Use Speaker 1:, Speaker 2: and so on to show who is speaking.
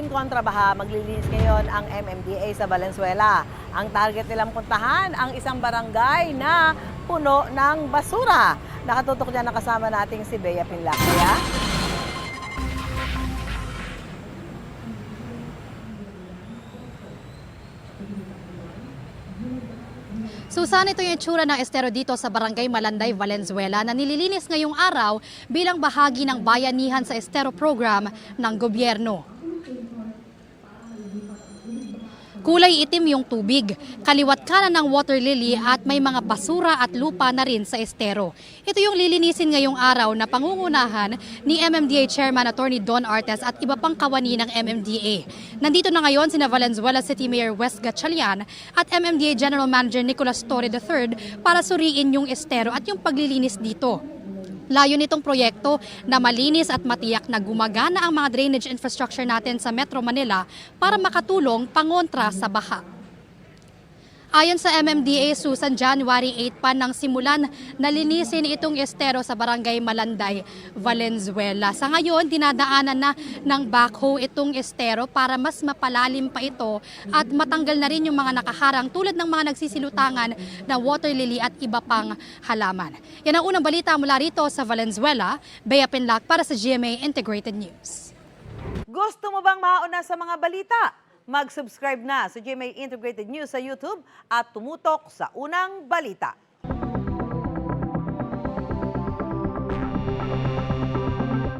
Speaker 1: kontrabaha, maglilinis ngayon ang MMDA sa Valenzuela. Ang target nilang puntahan ang isang barangay na puno ng basura. Nakatutok dyan nakasama nating si Bea Pinlacria.
Speaker 2: Susan, ito yung itsura ng estero dito sa Barangay Malanday, Valenzuela na nililinis ngayong araw bilang bahagi ng bayanihan sa estero program ng gobyerno. Kulay itim yung tubig, kaliwat kanan ng water lily at may mga basura at lupa na rin sa estero. Ito yung lilinisin ngayong araw na pangungunahan ni MMDA Chairman Attorney Don Artes at iba pang kawani ng MMDA. Nandito na ngayon sina Valenzuela City Mayor Wes Gatchalian at MMDA General Manager Nicolas Torre III para suriin yung estero at yung paglilinis dito. Layo nitong proyekto na malinis at matiyak na gumagana ang mga drainage infrastructure natin sa Metro Manila para makatulong pangontra sa baha. Ayon sa MMDA, Susan, January 8 pa nang simulan na linisin itong estero sa Barangay Malanday, Valenzuela. Sa ngayon, dinadaanan na ng backhoe itong estero para mas mapalalim pa ito at matanggal na rin yung mga nakaharang tulad ng mga nagsisilutangan na water lily at iba pang halaman. Yan ang unang balita mula rito sa Valenzuela. Bea Pinlac para sa GMA Integrated News.
Speaker 1: Gusto mo bang mauna sa mga balita? Mag-subscribe na sa GMA Integrated News sa YouTube at tumutok sa unang balita.